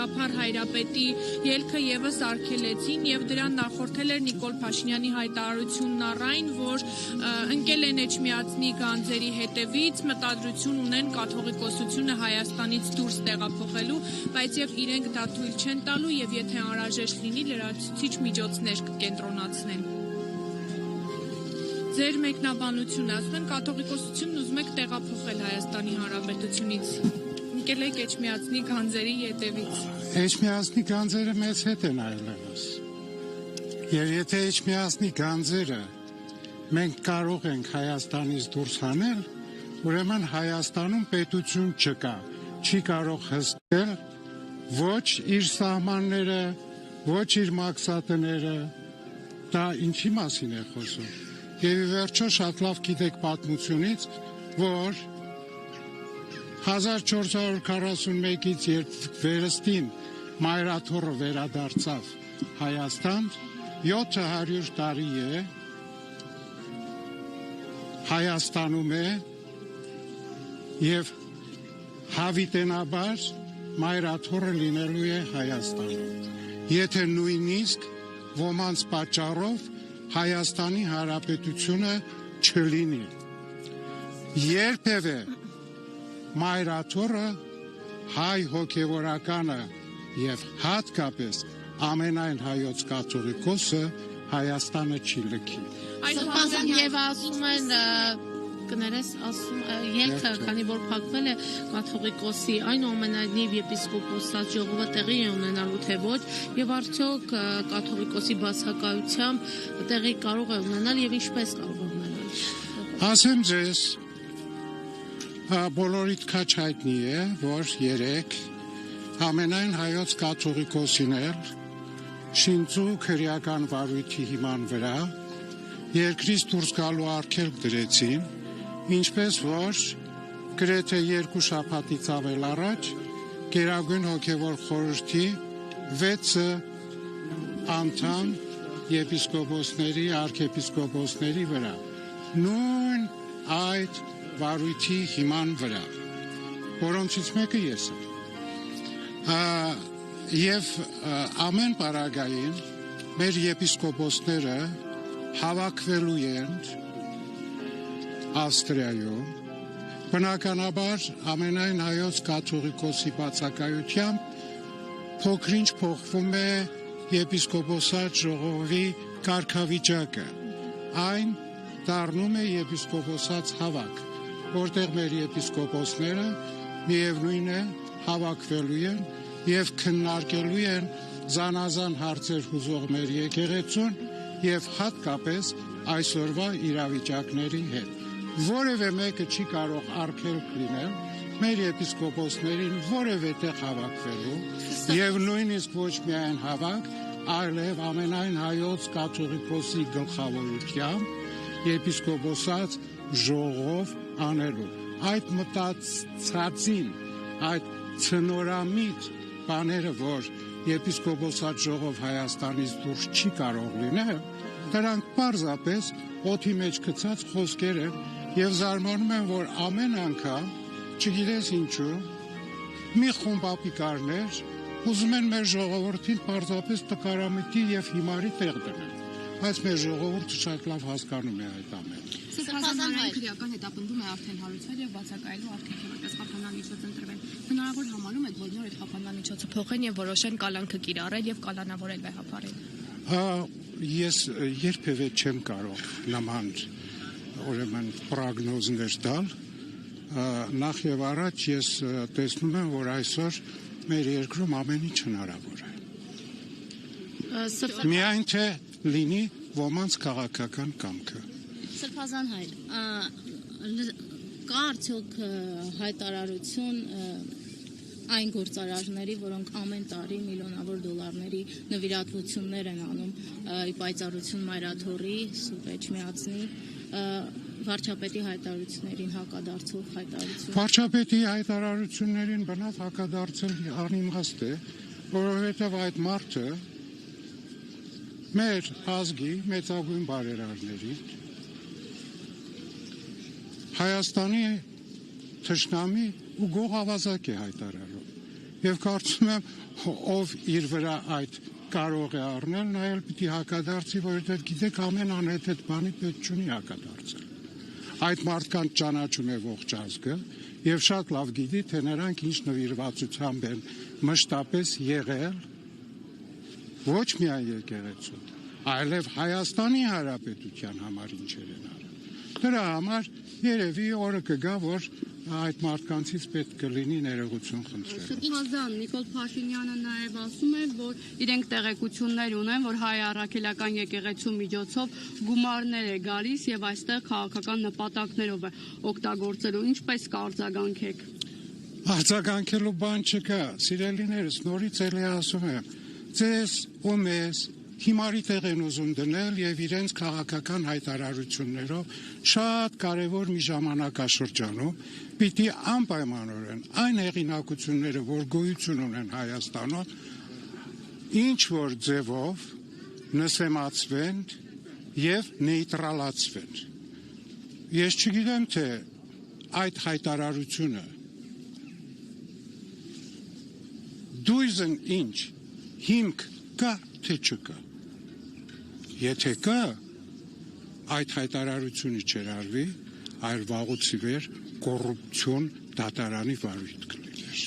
Գաղափար Հայրապետի ելքը եւս արգելեցին եւ դրան նախորդել էր Նիկոլ Փաշինյանի հայտարարությունն առայն, որ ընկել են Էջմիածնի գանձերի հետևից, մտադրություն ունեն կաթողիկոսությունը Հայաստանից դուրս տեղափոխելու, բայց եւ իրենք դա թույլ չեն տալու եւ եթե անհրաժեշտ լինի լրացուցիչ միջոցներ կկենտրոնացնեն։ Ձեր մեկնաբանությունը, ասում են կաթողիկոսությունն ուզում եք տեղափոխել Հայաստանի Հանրապետությունից։ Ընկել եք Էջմիածնի գանձերի ետևից։ Էջմիածնի գանձերը մեզ հետ են այլևս։ Եվ եթե Էջմիածնի գանձերը մենք կարող ենք Հայաստանից դուրս հանել, ուրեմն Հայաստանում պետություն չկա, չի կարող հսկել ոչ իր սահմանները, ոչ իր մաքսատները, դա ինչի մասին է խոսում։ Եվ ի վերջո շատ լավ գիտեք պատմությունից, որ 1441-ից երբ վերստին Մայրաթոռը վերադարձավ Հայաստան, 700 տարի է Հայաստանում է եւ հավիտենաբար Մայրաթոռը լինելու է Հայաստանում։ Եթե նույնիսկ ոմանց պատճառով Հայաստանի Հանրապետությունը չլինի։ Երբևէ Մայրաթոռը հայ հոգևորականը եւ հատկապես ամենայն հայոց կաթողիկոսը Հայաստանը չի լքի։ Այսինքն եւ ասում են կներես ասում ելքը, քանի որ փակվել է կաթողիկոսի, այնուամենայնիվ եպիսկոպոսած ժողովը տեղի է ունենալու թե ոչ, եւ արդյոք կաթողիկոսի բացակայությամբ տեղի կարող է ունենալ եւ ինչպես կարող է ունենալ։ Ասեմ ձեզ, բոլորիդ քաչ հայտնի է, որ երեք ամենայն հայոց կաթողիկոսիներ շինծու քրեական վարույթի հիման վրա երկրից դուրս գալու արգելք դրեցին, ինչպես որ գրեթե 2 շաբաթից ավել առաջ Գերագույն հոգևոր խորհրդի 6 անդամ եպիսկոպոսների, արքեպիսկոպոսների վրա նույն այդ վարույթի հիման վրա, որոնցից մեկը ես եմ։ Եվ ամեն պարագային մեր եպիսկոպոսները հավաքվելու են Ավստրիայում, բնականաբար ամենայն հայոց կաթողիկոսի բացակայությամբ փոքրինչ փոխվում է եպիսկոպոսատ ժողովի կարգավիճակը, այն դառնում է եպիսկոպոսած հավաք, որտեղ մեր եպիսկոպոսները միևնույն է հավաքվելու են եւ քննարկելու են զանազան հարցեր հուզող մեր եկեղեցուն եւ հատկապես այսօրվա իրավիճակների հետ։ Որևէ մեկը չի կարող արգելք լինել մեր եպիսկոպոսներին որևէ տեղ հավաքվելու եւ նույնիսկ ոչ միայն հավաք, այլև ամենայն հայոց կաթողիկոսի գլխավորությամբ եպիսկոպոսած ժողով անելու։ Այդ մտածածին, այդ ցնորամիտ բաները, որ եպիսկոպոսած ժողով Հայաստանից դուրս չի կարող լինել, դրանք պարզապես օդի մեջ գցած խոսքեր են եւ զարմանում են, որ ամեն անգամ, չգիտես ինչու, մի խումբ ապիկարներ ուզում են մեր ժողովրդին պարզապես տկարամիտի եւ հիմարի տեղ դնել, բայց մեր ժողովուրդը շատ լավ հասկանում է այդ ամենը։ Սրբազան քրեական հետապնդում է արդեն հարուցվել եւ բացակայելու արգելքի որպես խափանամիջոց ընտրվել։ Հնարավոր համարում եք, որ նոր այդ խափանամիջոցը փոխեն եւ որոշեն կալանքը կիրառել եւ կալանավորել վեհապարել։ Ես երբևէ չեմ կարող նման ուրեմն պրոգնոզներ տալ, նախ եւ առաջ ես տեսնում եմ, որ այսօր մեր երկրում ամեն ինչ հնարավոր է։ Միայն թե լինի ոմանց քաղաքական կամքը։ Սրբազան հայր, կա արդյոք հայտարարություն այն գործարարների, որոնք ամեն տարի միլիոնավոր դոլարների նվիրատվություններ են անում պայծառություն Մայրաթոռի, Սուրբ Էջմիածնի, վարչապետի հայտարարություններին հակադարձող հայտարարություն։ Վարչապետի հայտարարություններին բնավ հակադարձել անիմաստ է, որովհետև այդ մարդը մեր ազգի մեծագույն բարերարների Հայաստանի թշնամի ու գողավազակ է հայտարարում։ եւ կարծում եմ ով իր վրա այդ կարող է առնել, նա էլ պիտի հակադարձի, որովհետեւ գիտեք ամեն անհետ բանի պետք չունի հակադարձել։ Այդ մարդկանց ճանաչում է ողջ ազգը եւ շատ լավ գիտի, թե նրանք ինչ նվիրվածությամբ են մշտապես եղել ոչ միայն եկեղեցու, այլև Հայաստանի Հանրապետության համար ինչեր են արել։ Դրա համար երևի օրը կգա, որ այդ մարդկանցից պետք կլինի ներողություն խնդրել։ Շփազան Նիկոլ Փաշինյանը նաև ասում է, որ իրենք տեղեկություններ ունեն, որ հայ առաքելական եկեղեցու միջոցով գումարներ է գալիս եւ այստեղ քաղաքական նպատակներով է օգտագործելու։ Ինչպես կարձագանքեք։ Արձագանքելու բան չկա, սիրելիներս, նորից էլի ասում եմ, ձեզ ու մեզ հիմարի տեղ են ուզում դնել եւ իրենց քաղաքական հայտարարություններով շատ կարեւոր մի ժամանակաշրջանում պիտի անպայմանորեն այն հեղինակությունները, որ գոյություն ունեն Հայաստանում, ինչ որ ձևով նսեմացվեն եւ նեյտրալացվեն։ Ես չգիտեմ, թե այդ հայտարարությունը դույզն ինչ հիմք կա թե չկա։ Եթե կա, այդ հայտարարությունը չերարվի, այլ վաղուց ի վեր կոռուպցիոն դատարանի վարույթ կլիներ։